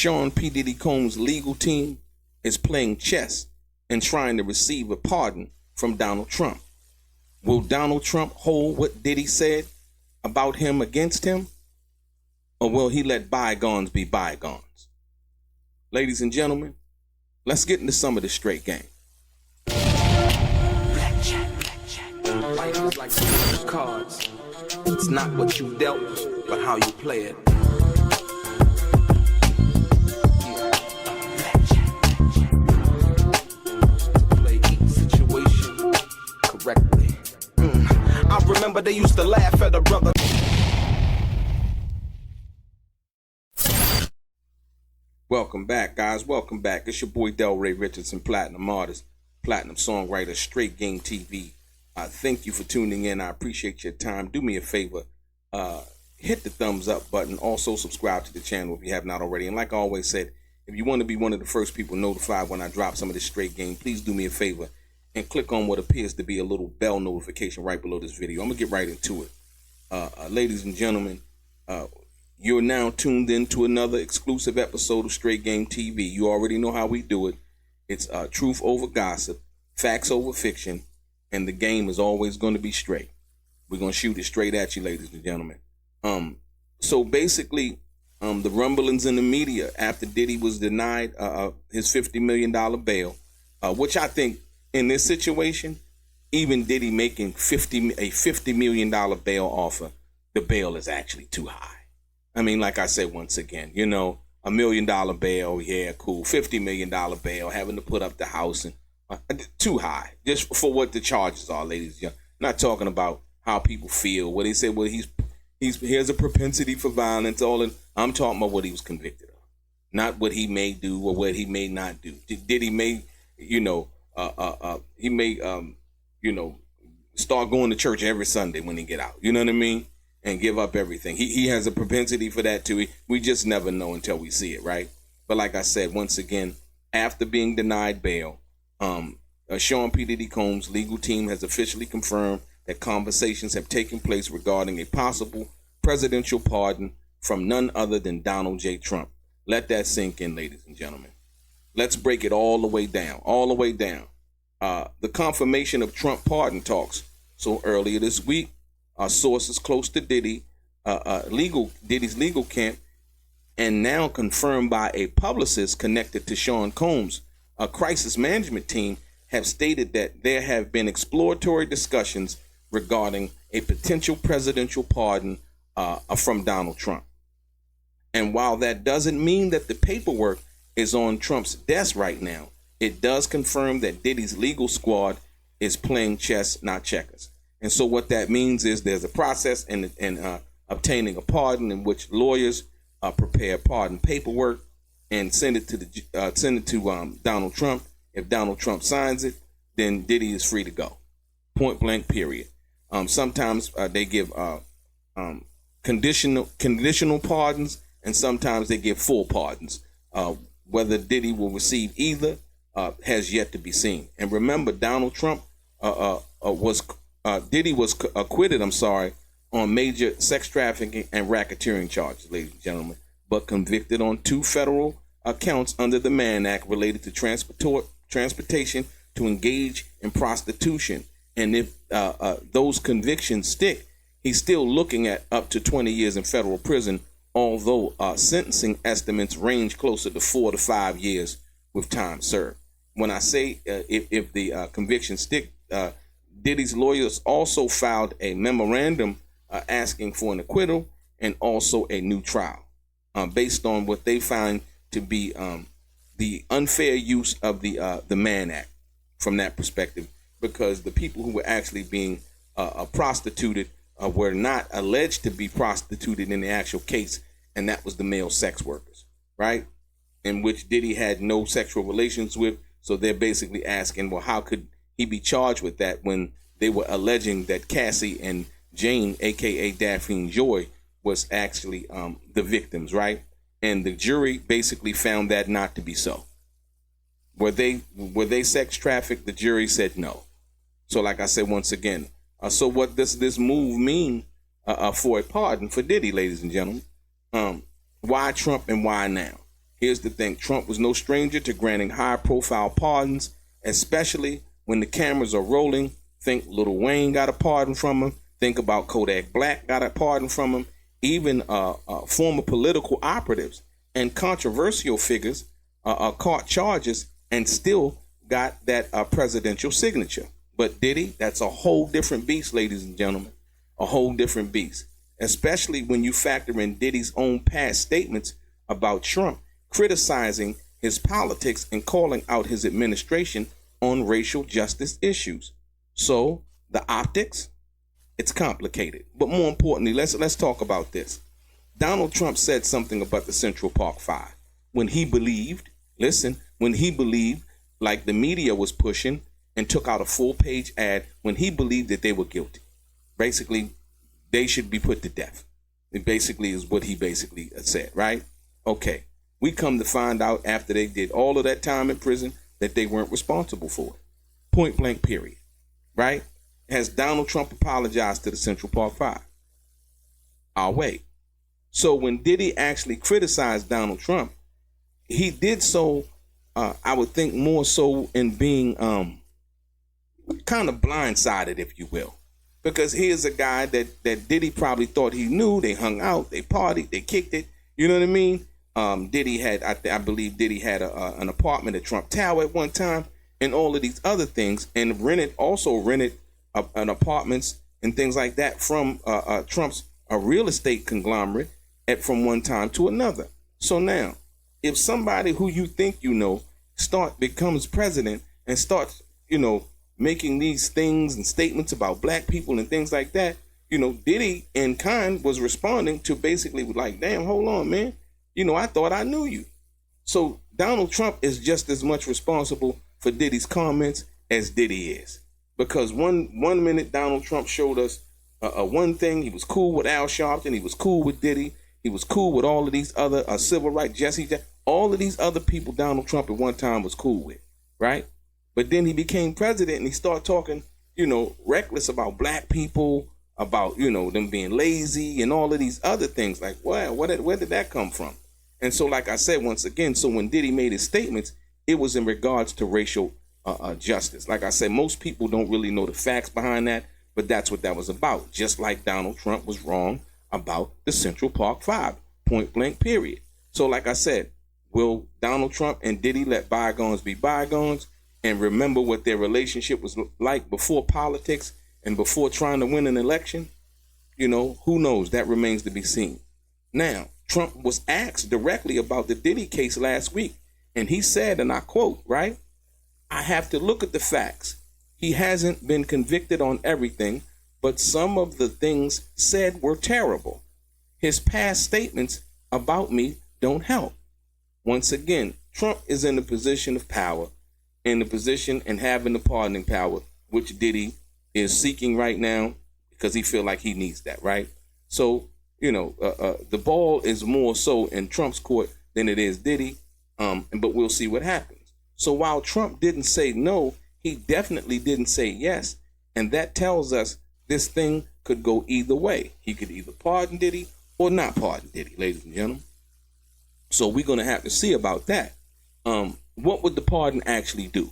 Sean P. Diddy Combs' legal team is playing chess and trying to receive a pardon from Donald Trump. Will Donald Trump hold what Diddy said about him against him? Or will he let bygones be bygones? Ladies and gentlemen, let's get into some of the straight game. Life is like some cards. It's not what you dealt, but how you play it. Play each situation correctly. I remember they used to laugh at a brother. Welcome back, guys. Welcome back. It's your boy Delray Richardson, platinum artist, platinum songwriter, Straight Game TV. Thank you for tuning in. I appreciate your time. Do me a favor, hit the thumbs up button. Also subscribe to the channel if you have not already. And like I always said, if you want to be one of the first people notified when I drop some of this straight game, please do me a favor and click on what appears to be a little bell notification right below this video. I'm gonna get right into it. Ladies and gentlemen, you're now tuned in to another exclusive episode of Straight Game TV. You already know how we do it. It's truth over gossip, facts over fiction, and the game is always going to be straight. We're going to shoot it straight at you, ladies and gentlemen. So basically, the rumblings in the media after Diddy was denied his $50 million bail, which I think in this situation, even Diddy making a $50 million bail offer, the bail is actually too high. I mean, like I said, once again, you know, $1 million bail, yeah, cool. $50 million bail, having to put up the house, and too high, just for what the charges are, ladies. Not talking about how people feel. What they say, well, he has a propensity for violence. I'm talking about what he was convicted of, not what he may do or what he may not do. Did he may, he may, start going to church every Sunday when he get out. You know what I mean? And give up everything. He has a propensity for that too. We just never know until we see it, right? But like I said, once again, after being denied bail, Sean P. Diddy Combs' legal team has officially confirmed that conversations have taken place regarding a possible presidential pardon from none other than Donald J. Trump. Let that sink in, ladies and gentlemen. Let's break it all the way down, the confirmation of Trump pardon talks. So earlier this week, sources close to Diddy, Diddy's legal camp, and now confirmed by a publicist connected to Sean Combs, a crisis management team, have stated that there have been exploratory discussions regarding a potential presidential pardon from Donald Trump. And while that doesn't mean that the paperwork is on Trump's desk right now, it does confirm that Diddy's legal squad is playing chess, not checkers. And so what that means is there's a process in obtaining a pardon in which lawyers prepare pardon paperwork and send it to Donald Trump. If Donald Trump signs it, then Diddy is free to go. Point blank, period. Sometimes they give conditional pardons, and sometimes they give full pardons. Whether Diddy will receive either has yet to be seen. And remember, Donald Trump Diddy was acquitted, on major sex trafficking and racketeering charges, ladies and gentlemen, but convicted on 2 federal counts under the Mann Act related to transportation to engage in prostitution. And if those convictions stick, he's still looking at up to 20 years in federal prison, although sentencing estimates range closer to 4 to 5 years with time served. When I say if the convictions stick, Diddy's lawyers also filed a memorandum asking for an acquittal and also a new trial based on what they find to be the unfair use of the Mann Act from that perspective, because the people who were actually being prostituted were not alleged to be prostituted in the actual case, and that was the male sex workers, right? In which Diddy had no sexual relations with. So they're basically asking, well, how could he be charged with that when they were alleging that Cassie and Jane, aka Daphne Joy, was actually the victims, right? And the jury basically found that not to be so. Were they sex trafficked? The jury said no. So like I said, once again, so what does this move mean for a pardon for Diddy, ladies and gentlemen? Why Trump and why now? Here's the thing. Trump was no stranger to granting high-profile pardons, especially when the cameras are rolling. Think Lil Wayne got a pardon from him. Think about Kodak Black got a pardon from him. Even former political operatives and controversial figures caught charges and still got that presidential signature. But Diddy, that's a whole different beast, ladies and gentlemen. A whole different beast. Especially when you factor in Diddy's own past statements about Trump criticizing his politics and calling out his administration on racial justice issues. So the optics, it's complicated. But more importantly, let's talk about this. Donald Trump said something about the Central Park Five when he believed, like the media was pushing and took out a full-page ad when he believed that they were guilty. Basically, they should be put to death. It basically is what he basically said, right? Okay. We come to find out after they did all of that time in prison that they weren't responsible for it. Point blank, period. Right? Has Donald Trump apologized to the Central Park Five? I'll wait. So when Diddy actually criticized Donald Trump, he did so, I would think, more so in being kind of blindsided, if you will. Because here's a guy that Diddy probably thought he knew. They hung out, they partied, they kicked it. You know what I mean? Diddy had, I believe Diddy had an apartment at Trump Tower at one time and all of these other things, and rented an apartments and things like that from Trump's real estate conglomerate from one time to another. So now, if somebody who you think you know becomes president and starts, making these things and statements about black people and things like that, Diddy in kind was responding to basically like, damn, hold on, man. I thought I knew you. So Donald Trump is just as much responsible for Diddy's comments as Diddy is. Because one minute Donald Trump showed us one thing. He was cool with Al Sharpton. He was cool with Diddy. He was cool with all of these other civil rights, all of these other people Donald Trump at one time was cool with, right? But then he became president and he started talking, reckless about black people, about, them being lazy and all of these other things. Like, wow, where did that come from? And so, like I said, once again, so when Diddy made his statements, it was in regards to racial justice. Like I said, most people don't really know the facts behind that, but that's what that was about. Just like Donald Trump was wrong about the Central Park Five, point blank, period. So like I said, will Donald Trump and Diddy let bygones be bygones and remember what their relationship was like before politics and before trying to win an election? Who knows? That remains to be seen. Now, Trump was asked directly about the Diddy case last week, and he said, and I quote, right, "I have to look at the facts. He hasn't been convicted on everything, but some of the things said were terrible. His past statements about me don't help." Once again, Trump is in a position of power, in the position and having the pardoning power, which Diddy is seeking right now because he feel like he needs that, right? So, the ball is more so in Trump's court than it is Diddy, but we'll see what happens. So while Trump didn't say no, he definitely didn't say yes, and that tells us this thing could go either way. He could either pardon Diddy or not pardon Diddy, ladies and gentlemen. So we're going to have to see about that. What would the pardon actually do?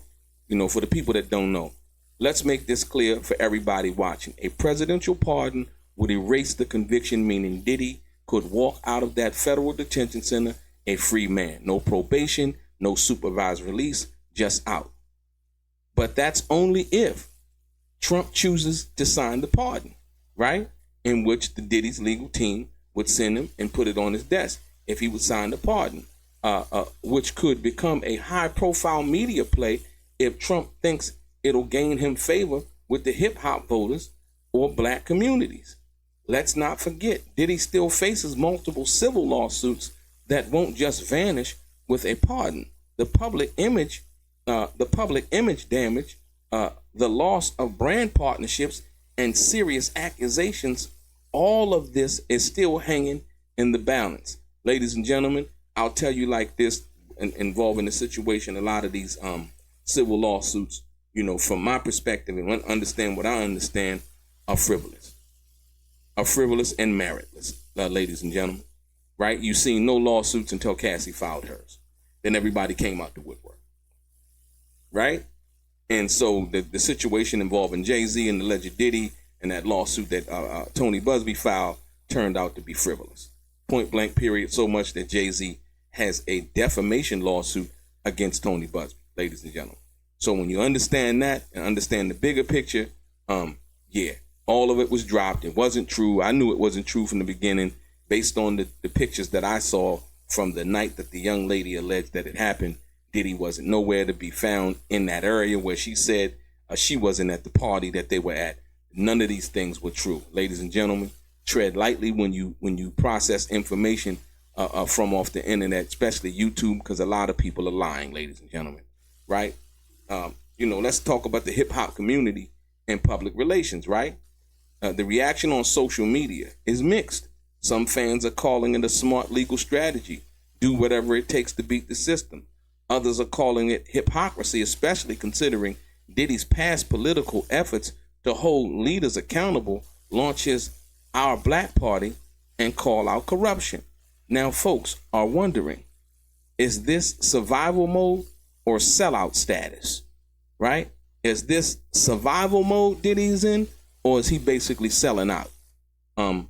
For the people that don't know, let's make this clear for everybody watching. A presidential pardon would erase the conviction, meaning Diddy could walk out of that federal detention center a free man. No probation, no supervised release, just out. But that's only if Trump chooses to sign the pardon, right? In which the Diddy's legal team would send him and put it on his desk if he would sign the pardon, which could become a high-profile media play if Trump thinks it'll gain him favor with the hip-hop voters or black communities. Let's not forget, Diddy still faces multiple civil lawsuits that won't just vanish with a pardon. The public image damage, the loss of brand partnerships, and serious accusations, all of this is still hanging in the balance. Ladies and gentlemen, I'll tell you like this, involving the situation, a lot of these civil lawsuits, from my perspective and understand what I understand, are frivolous and meritless, ladies and gentlemen. right? You seen no lawsuits until Cassie filed hers. Then everybody came out the woodwork, right? And so the situation involving Jay-Z and the alleged Diddy and that lawsuit that Tony Busby filed turned out to be frivolous. Point blank period, so much that Jay-Z has a defamation lawsuit against Tony Busby, ladies and gentlemen. So when you understand that and understand the bigger picture, yeah, all of it was dropped. It wasn't true. I knew it wasn't true from the beginning based on the pictures that I saw from the night that the young lady alleged that it happened. Diddy wasn't nowhere to be found in that area where she said she wasn't at the party that they were at. None of these things were true. Ladies and gentlemen, tread lightly when you process information from off the internet, especially YouTube, because a lot of people are lying, ladies and gentlemen, right? Let's talk about the hip hop community and public relations, right? The reaction on social media is mixed. Some fans are calling it a smart legal strategy. Do whatever it takes to beat the system. Others are calling it hypocrisy, especially considering Diddy's past political efforts to hold leaders accountable, launch his Our Black Party, and call out corruption. Now, folks are wondering, is this survival mode or sellout status, right? Is this survival mode Diddy's in, or is he basically selling out?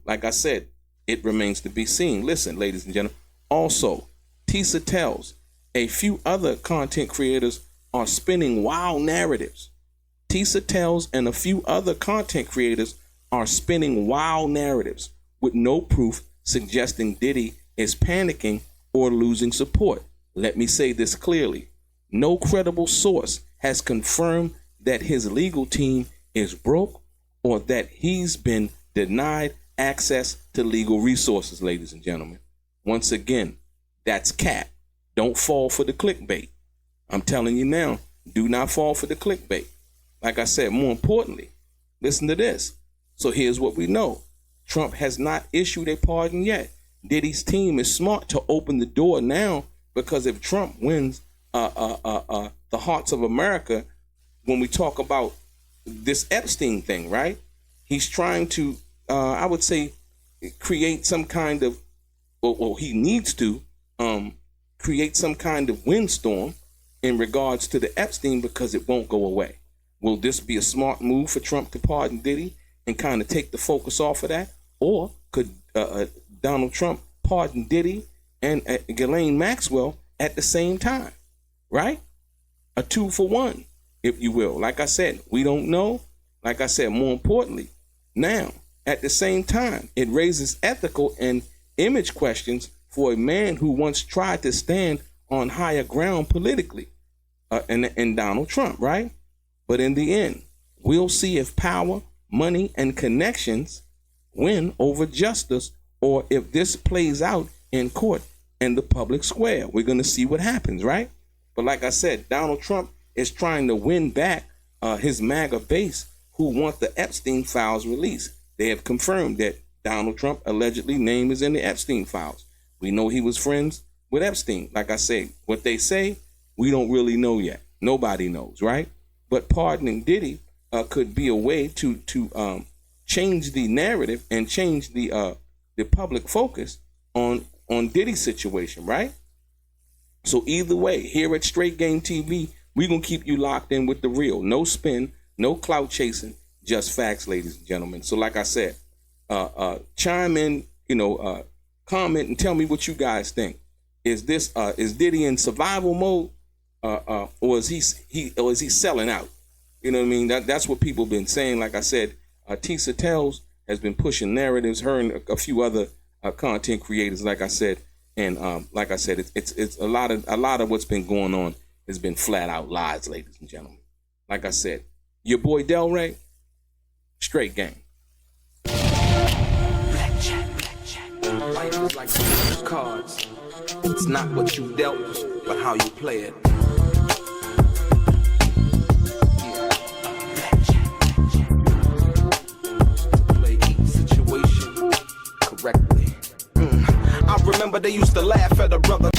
Like I said, it remains to be seen. Listen, ladies and gentlemen, also, Tisa Tells, a few other content creators are spinning wild narratives. Tisa Tells and a few other content creators are spinning wild narratives with no proof suggesting Diddy is panicking or losing support. Let me say this clearly. No credible source has confirmed that his legal team is broke or that he's been denied access to legal resources, ladies and gentlemen. Once again, that's cap. Don't fall for the clickbait. I'm telling you now, do not fall for the clickbait. Like I said, more importantly, listen to this. So here's what we know. Trump has not issued a pardon yet. Diddy's team is smart to open the door now, because if Trump wins the hearts of America, when we talk about this Epstein thing, right? He's trying to, I would say, create some kind of, or he needs to create some kind of windstorm in regards to the Epstein, because it won't go away. Will this be a smart move for Trump to pardon Diddy and kind of take the focus off of that? Or could Donald Trump pardon Diddy and Ghislaine Maxwell at the same time, right? A 2-for-1, if you will. Like I said, we don't know. Like I said, more importantly, now, at the same time, it raises ethical and image questions for a man who once tried to stand on higher ground politically, and Donald Trump, right? But in the end, we'll see if power, money, and connections win over justice, or if this plays out in court and the public square. We're going to see what happens, right? But like I said, Donald Trump is trying to win back his MAGA base who want the Epstein files released. They have confirmed that Donald Trump allegedly name is in the Epstein files. We know he was friends with Epstein. Like I say, what they say, we don't really know yet. Nobody knows, right? But pardoning Diddy could be a way to change the narrative and change the public focus on Diddy's situation, right? So either way, here at Straight Game TV, we're going to keep you locked in with the real. No spin, no clout chasing, just facts, ladies and gentlemen. So like I said, chime in, comment and tell me what you guys think. Is Diddy in survival mode, or is he selling out? You know what I mean? That's what people have been saying. Like I said, Tisa Tells has been pushing narratives. Her and a few other content creators. Like I said, and like I said, it's a lot of what's been going on has been flat out lies, ladies and gentlemen. Like I said, your boy Delray, Straight Game. Life is like those cards. It's not what you dealt, but how you play it. Play each situation correctly. I remember they used to laugh at a brother.